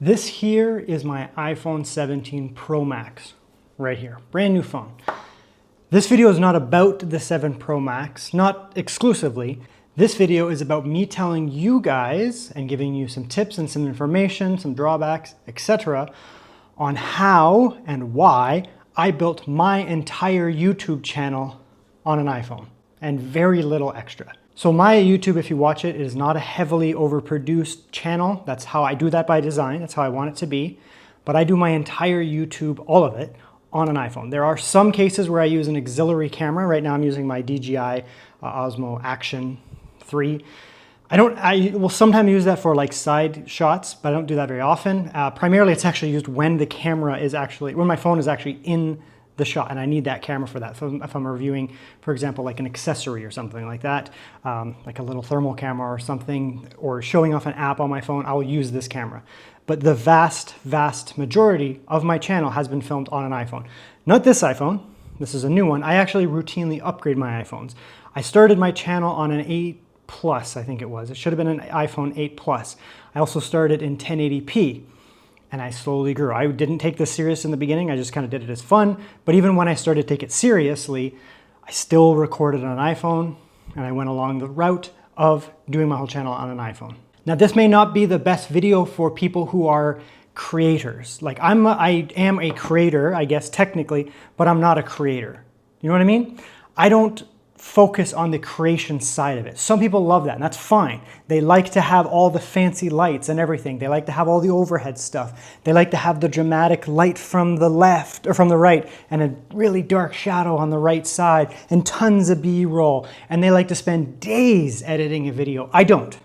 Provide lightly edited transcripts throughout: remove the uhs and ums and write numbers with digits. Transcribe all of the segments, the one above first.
This here is my iPhone 17 Pro Max, right here, brand new phone. This video is not about the 7 Pro Max, not exclusively. This video is about me telling you guys and giving you some tips and some information, some drawbacks, etc. on how and why I built my entire YouTube channel on an iPhone and very little extra. So my YouTube, if you watch it, is not a heavily overproduced channel. That's how I do that by design. That's how I want it to be. But I do my entire YouTube, all of it, on an iPhone. There are some cases where I use an auxiliary camera. Right now I'm using my DJI Osmo Action 3. I will sometimes use that for like side shots, but I don't do that very often. Primarily it's actually used when the camera is actually, when my phone is actually in the shot, and I need that camera for that. So if I'm reviewing, for example, like an accessory or something like that, like a little thermal camera or something, or showing off an app on my phone, I will use this camera. But the vast majority of my channel has been filmed on an iPhone. Not this iPhone, this is a new one. I actually routinely upgrade my iPhones. I started my channel on an 8 Plus, I think it was. It should have been an iPhone 8 Plus. I also started in 1080p. And I slowly grew. I didn't take this serious in the beginning. I just kind of did it as fun. But even when I started to take it seriously, I still recorded on an iPhone, and I went along the route of doing my whole channel on an iPhone. Now, this may not be the best video for people who are creators. Like I am a creator, I guess, technically, but I'm not a creator. You know what I mean? I don't focus on the creation side of it. Some people love that, and that's fine. They like to have all the fancy lights and everything. They like to have all the overhead stuff. They like to have the dramatic light from the left or from the right and a really dark shadow on the right side and tons of B-roll. And they like to spend days editing a video. I don't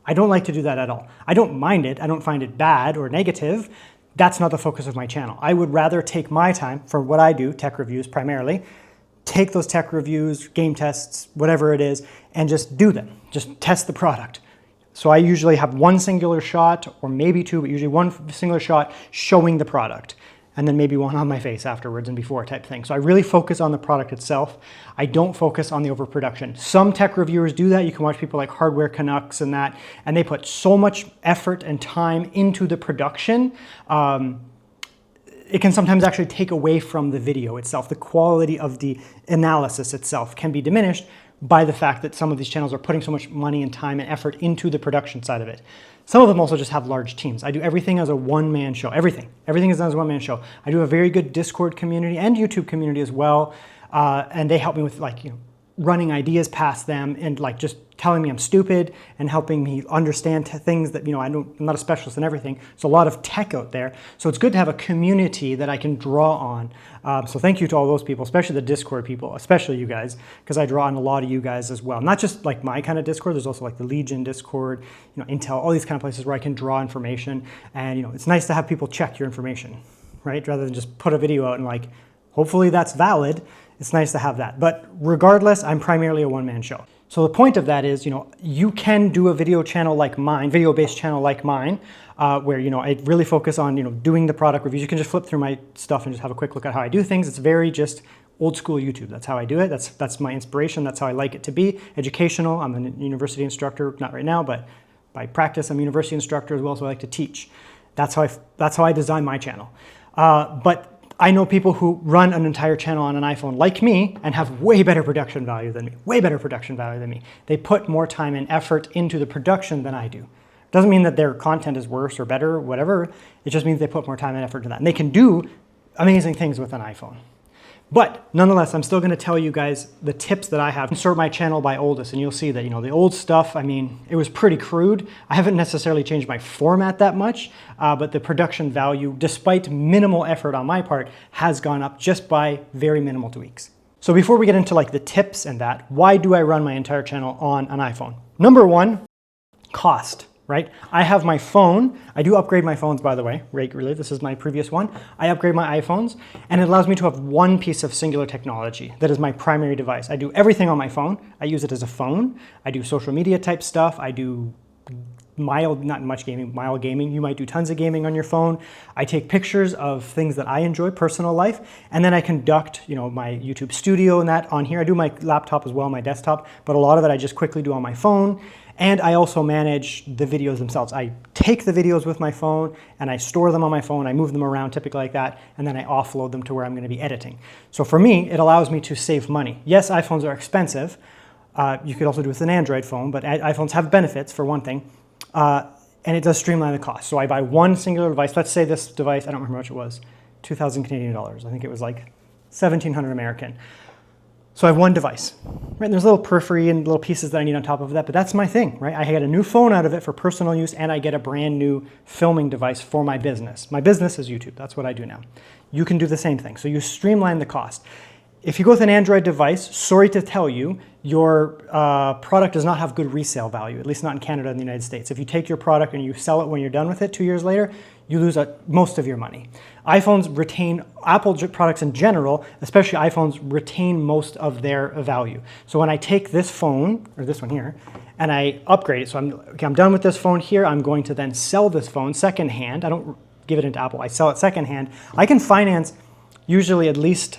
like to do that at all. I don't mind it. I don't find it bad or negative. That's not the focus of my channel. I would rather take my time for what I do, tech reviews primarily, take those tech reviews, game tests, whatever it is, and just do them. Just test the product. So I usually have one singular shot, or maybe two, but usually one singular shot showing the product, and then maybe one on my face afterwards and before type thing. So I really focus on the product itself. I don't focus on the overproduction. Some tech reviewers do that. You can watch people like Hardware Canucks and that, and they put so much effort and time into the production. It can sometimes actually take away from the video itself. The quality of the analysis itself can be diminished by the fact that some of these channels are putting so much money and time and effort into the production side of it. Some of them also just have large teams. I do everything as a one-man show. Everything is done as a one-man show. I do a very good Discord community and YouTube community as well, and they help me with running ideas past them and just telling me I'm stupid and helping me understand things that, I'm not a specialist in everything. So a lot of tech out there. So it's good to have a community that I can draw on. So thank you to all those people, especially the Discord people, especially you guys, because I draw on a lot of you guys as well. Not just like my kind of Discord, there's also like the Legion Discord, Intel, all these kind of places where I can draw information. And it's nice to have people check your information, right? Rather than just put a video out and hopefully that's valid. It's nice to have that. But regardless, I'm primarily a one-man show. So the point of that is, you can do a video channel like mine, video-based channel like mine, where, I really focus on, doing the product reviews. You can just flip through my stuff and just have a quick look at how I do things. It's very just old school YouTube. That's how I do it. That's my inspiration. That's how I like it to be. Educational. I'm a university instructor, not right now, but by practice, I'm a university instructor as well, so I like to teach. That's how I design my channel. But I know people who run an entire channel on an iPhone like me and have way better production value than me, They put more time and effort into the production than I do. Doesn't mean that their content is worse or better or whatever. It just means they put more time and effort into that. And they can do amazing things with an iPhone. But nonetheless, I'm still going to tell you guys the tips that I have. Sort my channel by oldest, and you'll see that, the old stuff, it was pretty crude. I haven't necessarily changed my format that much, but the production value, despite minimal effort on my part, has gone up just by very minimal tweaks. So before we get into the tips and that, why do I run my entire channel on an iPhone? Number one, cost. Right? I have my phone. I do upgrade my phones, by the way, regularly. This is my previous one. I upgrade my iPhones, and it allows me to have one piece of singular technology that is my primary device. I do everything on my phone. I use it as a phone. I do social media type stuff. I do mild, not much gaming, mild gaming. You might do tons of gaming on your phone. I take pictures of things that I enjoy, personal life, and then I conduct, my YouTube studio and that on here. I do my laptop as well, my desktop, but a lot of it I just quickly do on my phone. And I also manage the videos themselves. I take the videos with my phone and I store them on my phone. I move them around typically like that, and then I offload them to where I'm going to be editing. So for me, it allows me to save money. Yes, iPhones are expensive. You could also do it with an Android phone, but iPhones have benefits for one thing. And it does streamline the cost. So I buy one singular device. Let's say this device, I don't remember how much it was, 2,000 Canadian dollars. I think it was like 1,700 American. So I have one device, right? And there's little periphery and little pieces that I need on top of that, but that's my thing, right? I get a new phone out of it for personal use, and I get a brand new filming device for my business. My business is YouTube. That's what I do now. You can do the same thing. So you streamline the cost. If you go with an Android device, sorry to tell you, your product does not have good resale value, at least not in Canada and the United States. If you take your product and you sell it when you're done with it 2 years later, you lose most of your money. iPhones retain, Apple products in general, especially iPhones, retain most of their value. So when I take this phone, or this one here, and I upgrade it, so I'm done with this phone here, I'm going to then sell this phone secondhand. I don't give it into Apple, I sell it secondhand. I can finance usually at least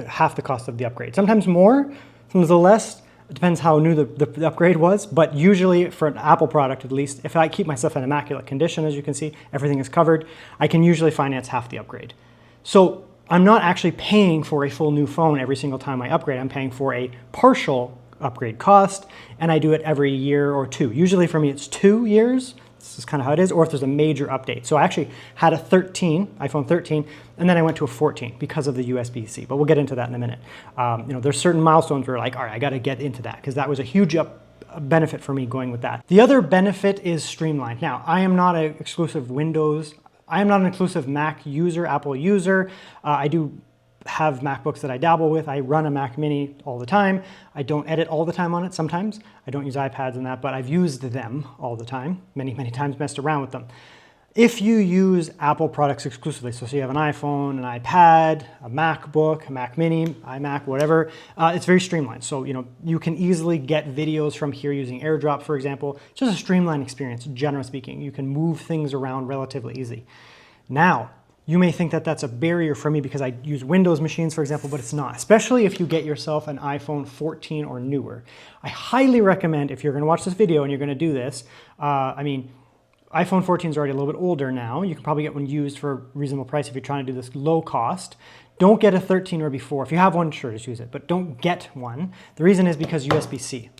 half the cost of the upgrade. Sometimes more, sometimes less. It depends how new the upgrade was, but usually for an Apple product at least, if I keep myself in immaculate condition, as you can see, everything is covered, I can usually finance half the upgrade. So I'm not actually paying for a full new phone every single time I upgrade. I'm paying for a partial upgrade cost, and I do it every year or two. Usually for me it's 2 years. This is kind of how it is, or if there's a major update. So I actually had a iPhone 13, and then I went to a 14 because of the USB-C, but we'll get into that in a minute. There's certain milestones where like, all right, I got to get into that because that was a huge benefit for me going with that. The other benefit is Streamline. Now, I am not an exclusive Mac user, Apple user. I do have MacBooks that I dabble with. I run a Mac Mini all the time. I don't edit all the time on it sometimes. I don't use iPads and that, but I've used them all the time, many, many times, messed around with them. If you use Apple products exclusively, so you have an iPhone, an iPad, a MacBook, a Mac Mini, iMac, whatever, it's very streamlined. So you can easily get videos from here using AirDrop, for example. It's just a streamlined experience, generally speaking. You can move things around relatively easy. Now, you may think that that's a barrier for me because I use Windows machines, for example, but it's not, especially if you get yourself an iPhone 14 or newer. I highly recommend, if you're going to watch this video and you're going to do this, iPhone 14 is already a little bit older now. You can probably get one used for a reasonable price if you're trying to do this low cost. Don't get a 13 or before. If you have one, sure, just use it, but don't get one. The reason is because USB-C.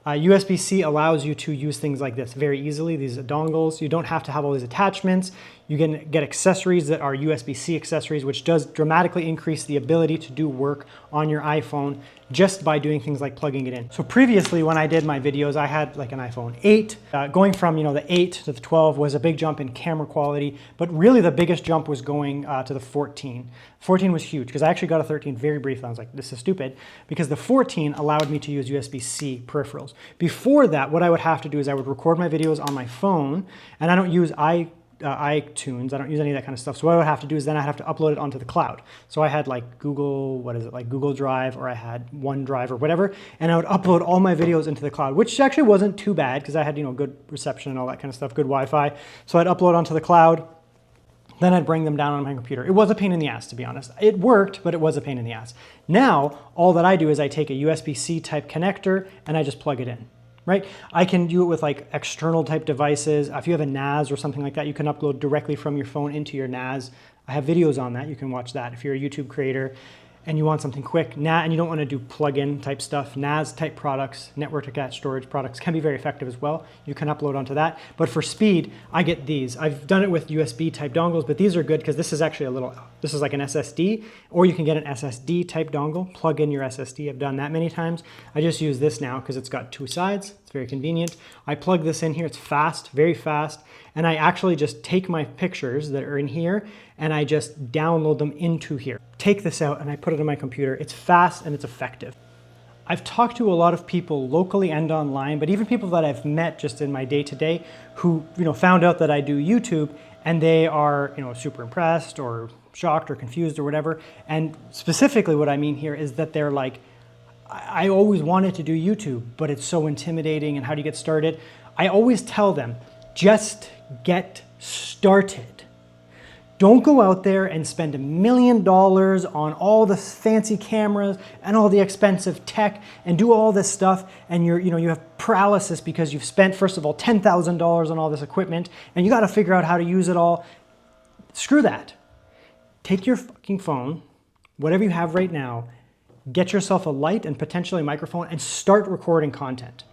USB-C allows you to use things like this very easily, these dongles. You don't have to have all these attachments. You can get accessories that are USB-C accessories, which does dramatically increase the ability to do work on your iPhone just by doing things like plugging it in. So previously when I did my videos, I had like an iPhone 8. Going from the 8 to the 12 was a big jump in camera quality, but really the biggest jump was going to the 14. 14 was huge because I actually got a 13 very briefly. I was like, this is stupid, because the 14 allowed me to use USB-C peripherals. Before that, what I would have to do is I would record my videos on my phone, and I don't use iTunes, I don't use any of that kind of stuff. So what I would have to do is then I'd have to upload it onto the cloud. So I had like Google Drive, or I had OneDrive or whatever, and I would upload all my videos into the cloud, which actually wasn't too bad because I had good reception and all that kind of stuff, good Wi-Fi. So I'd upload onto the cloud, then I'd bring them down on my computer. It was a pain in the ass, to be honest. It worked, but it was a pain in the ass. Now, all that I do is I take a USB-C type connector and I just plug it in. Right? I can do it with like external type devices. If you have a NAS or something like that, you can upload directly from your phone into your NAS. I have videos on that. You can watch that. If you're a YouTube creator and you want something quick, and you don't want to do plug-in type stuff, NAS type products, network attached storage products can be very effective as well. You can upload onto that. But for speed, I get these. I've done it with USB type dongles, but these are good because this is actually this is like an SSD, or you can get an SSD type dongle, plug in your SSD. I've done that many times. I just use this now because it's got two sides. It's very convenient. I plug this in here. It's fast, very fast. And I actually just take my pictures that are in here and I just download them into here. Take this out and I put it on my computer. It's fast and it's effective. I've talked to a lot of people locally and online, but even people that I've met just in my day-to-day who found out that I do YouTube, and they are super impressed or shocked or confused or whatever. And specifically what I mean here is that they're like, I always wanted to do YouTube, but it's so intimidating, and how do you get started? I always tell them, just get started. Don't go out there and spend $1 million on all the fancy cameras and all the expensive tech and do all this stuff, and you have paralysis because you've spent, first of all, $10,000 on all this equipment and you got to figure out how to use it all. Screw that. Take your fucking phone, whatever you have right now, get yourself a light and potentially a microphone and start recording content.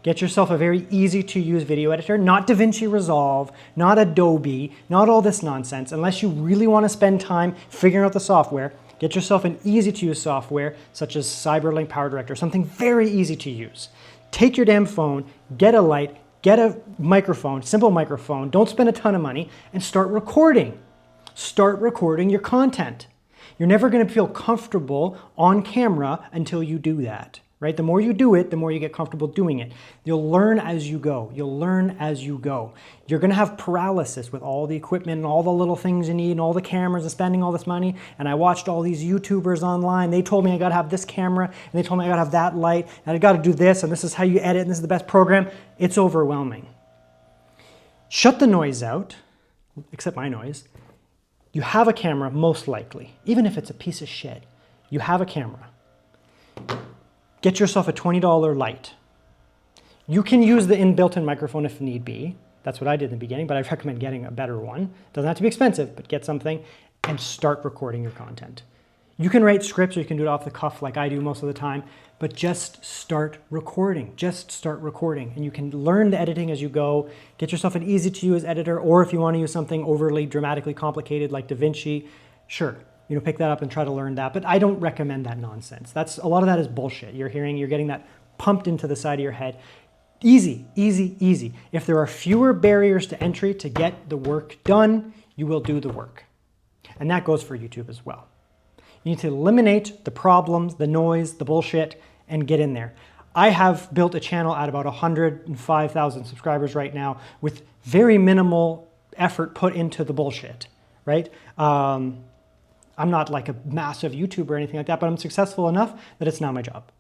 Get yourself a very easy to use video editor, not DaVinci Resolve, not Adobe, not all this nonsense. Unless you really want to spend time figuring out the software, get yourself an easy to use software such as Cyberlink Power Director, something very easy to use. Take your damn phone, get a light, get a microphone, simple microphone, don't spend a ton of money, and start recording. Start recording your content. You're never going to feel comfortable on camera until you do that. Right? The more you do it, the more you get comfortable doing it. You'll learn as you go. You'll learn as you go. You're going to have paralysis with all the equipment and all the little things you need and all the cameras and spending all this money. And I watched all these YouTubers online. They told me I got to have this camera and they told me I got to have that light and I got to do this and this is how you edit and this is the best program. It's overwhelming. Shut the noise out, except my noise. You have a camera, most likely. Even if it's a piece of shit, you have a camera. Get yourself a $20 light. You can use the inbuilt-in microphone if need be. That's what I did in the beginning, but I recommend getting a better one. Doesn't have to be expensive, but get something and start recording your content. You can write scripts or you can do it off the cuff like I do most of the time, but just start recording. Just start recording. And you can learn the editing as you go. Get yourself an easy-to-use editor, or if you want to use something overly dramatically complicated like DaVinci, sure. Pick that up and try to learn that. But I don't recommend that nonsense. A lot of that is bullshit. You're getting that pumped into the side of your head. Easy, easy, easy. If there are fewer barriers to entry to get the work done, you will do the work. And that goes for YouTube as well. You need to eliminate the problems, the noise, the bullshit, and get in there. I have built a channel at about 105,000 subscribers right now with very minimal effort put into the bullshit, right? I'm not like a massive YouTuber or anything like that, but I'm successful enough that it's now my job.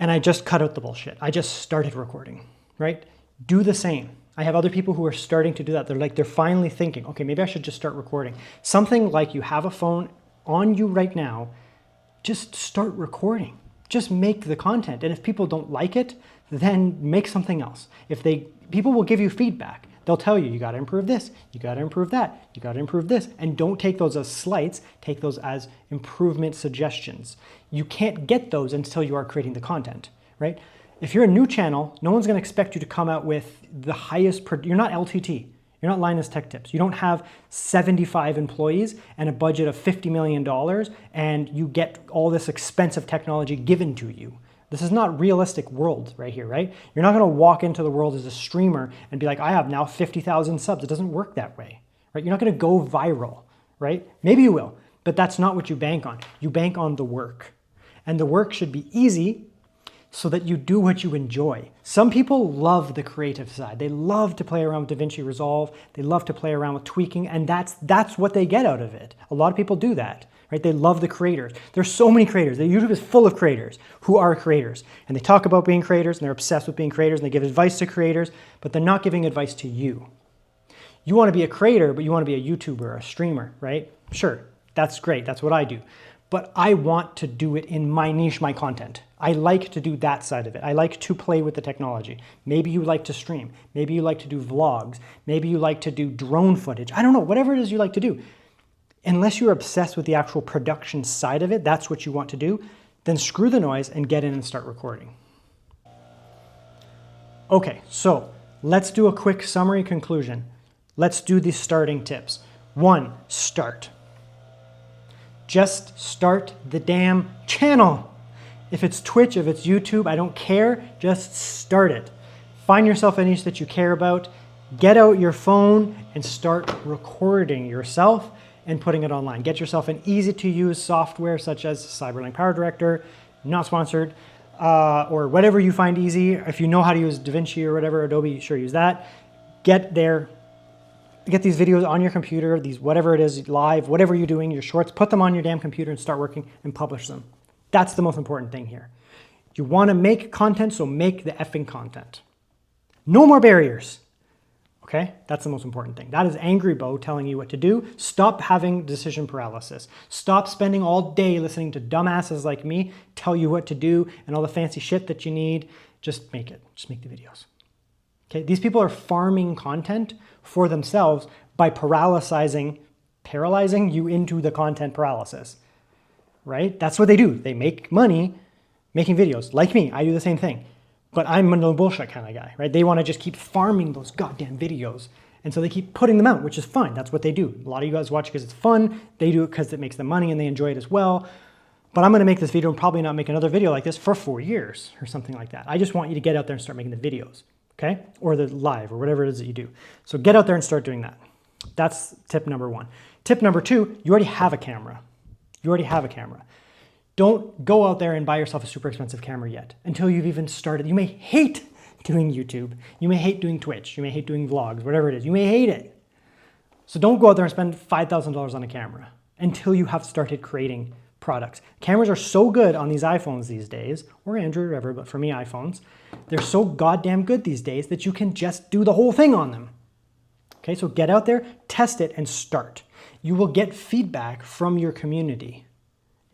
And I just cut out the bullshit. I just started recording, right? Do the same. I have other people who are starting to do that. They're finally thinking, okay, maybe I should just start recording. Something like you have a phone on you right now, just start recording. Just make the content. And if people don't like it, then make something else. People will give you feedback. They'll tell you, you got to improve this, you got to improve that, you got to improve this. And don't take those as slights, take those as improvement suggestions. You can't get those until you are creating the content, right? If you're a new channel, no one's going to expect you to come out with the highest, you're not LTT, you're not Linus Tech Tips. You don't have 75 employees and a budget of $50 million and you get all this expensive technology given to you. This is not realistic world right here, right? You're not going to walk into the world as a streamer and be like, I have now 50,000 subs. It doesn't work that way, right? You're not going to go viral, right? Maybe you will, but that's not what you bank on. You bank on the work. And the work should be easy so that you do what you enjoy. Some people love the creative side. They love to play around with DaVinci Resolve. They love to play around with tweaking, and that's what they get out of it. A lot of people do that. Right? They love the creators. There's so many creators. YouTube is full of creators who are creators. And they talk about being creators and they're obsessed with being creators and they give advice to creators, but they're not giving advice to you. You want to be a creator, but you want to be a YouTuber or a streamer, right? Sure, that's great. That's what I do. But I want to do it in my niche, my content. I like to do that side of it. I like to play with the technology. Maybe you like to stream. Maybe you like to do vlogs. Maybe you like to do drone footage. I don't know, whatever it is you like to do. Unless you're obsessed with the actual production side of it, that's what you want to do, then screw the noise and get in and start recording. Okay, so let's do a quick summary conclusion. Let's do the starting tips. 1, start. Just start the damn channel. If it's Twitch, if it's YouTube, I don't care, just start it. Find yourself a niche that you care about, get out your phone and start recording yourself and putting it online. Get yourself an easy-to-use software such as Cyberlink Power Director, not sponsored, or whatever you find easy. If you know how to use DaVinci or whatever, Adobe, sure, use that. Get there, get these videos on your computer, these whatever it is, live, whatever you're doing, your shorts, put them on your damn computer and start working and publish them. That's the most important thing here. You want to make content, so make the effing content. No more barriers. Okay, that's the most important thing. That is Angry Bo telling you what to do. Stop having decision paralysis. Stop spending all day listening to dumbasses like me tell you what to do and all the fancy shit that you need. Just make it. Just make the videos. Okay, these people are farming content for themselves by paralyzing you into the content paralysis, right? That's what they do. They make money making videos. Like me, I do the same thing. But I'm a no bullshit kind of guy, right? They want to just keep farming those goddamn videos. And so they keep putting them out, which is fine. That's what they do. A lot of you guys watch because it's fun. They do it because it makes them money and they enjoy it as well. But I'm going to make this video and probably not make another video like this for 4 years or something like that. I just want you to get out there and start making the videos, okay? Or the live or whatever it is that you do. So get out there and start doing that. That's tip number 1. Tip number 2, you already have a camera. You already have a camera. Don't go out there and buy yourself a super expensive camera yet until you've even started. You may hate doing YouTube. You may hate doing Twitch. You may hate doing vlogs, whatever it is. You may hate it. So don't go out there and spend $5,000 on a camera until you have started creating products. Cameras are so good on these iPhones these days, or Android or whatever, but for me, iPhones. They're so goddamn good these days that you can just do the whole thing on them. Okay, so get out there, test it, and start. You will get feedback from your community.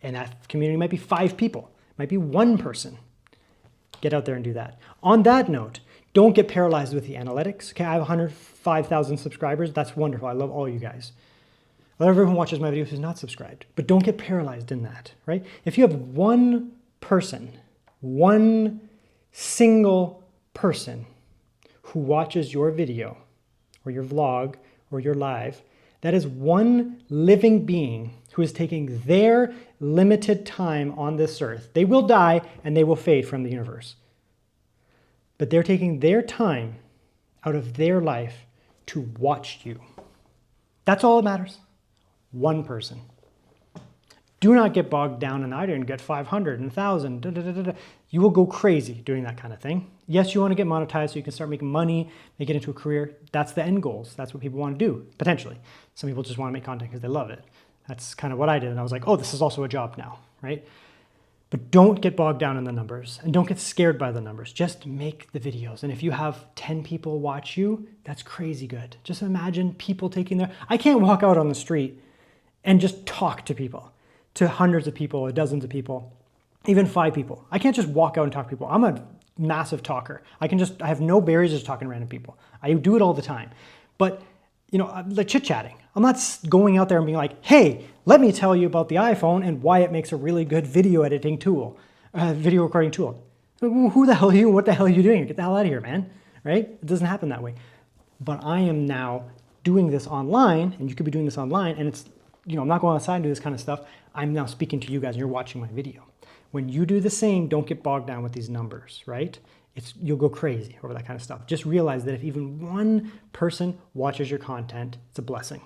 And that community might be 5 people, might be 1 person. Get out there and do that. On that note, don't get paralyzed with the analytics. Okay, I have 105,000 subscribers. That's wonderful. I love all you guys. I love everyone who watches my videos who's not subscribed, but don't get paralyzed in that, right? If you have 1 person, 1 single person who watches your video or your vlog or your live, that is 1 living being who is taking their limited time on this earth. They will die and they will fade from the universe. But they're taking their time out of their life to watch you. That's all that matters. 1 person. Do not get bogged down in, I didn't get 500 and 1,000. You will go crazy doing that kind of thing. Yes, you want to get monetized so you can start making money, make it into a career. That's the end goals. That's what people want to do, potentially. Some people just want to make content because they love it. That's kind of what I did. And I was like, oh, this is also a job now, right? But don't get bogged down in the numbers and don't get scared by the numbers. Just make the videos. And if you have 10 people watch you, that's crazy good. Just imagine people taking I can't walk out on the street and just talk to people, to hundreds of people, or dozens of people, even 5 people. I can't just walk out and talk to people. I'm a massive talker. I have no barriers just talking to random people. I do it all the time. But, you know, like chit-chatting. I'm not going out there and being like, hey, let me tell you about the iPhone and why it makes a really good video editing tool, video recording tool. Who the hell are you? What the hell are you doing? Get the hell out of here, man. Right? It doesn't happen that way. But I am now doing this online, and you could be doing this online, and it's, you know, I'm not going outside and do this kind of stuff. I'm now speaking to you guys and you're watching my video. When you do the same, don't get bogged down with these numbers, right? You'll go crazy over that kind of stuff. Just realize that if even 1 person watches your content, it's a blessing.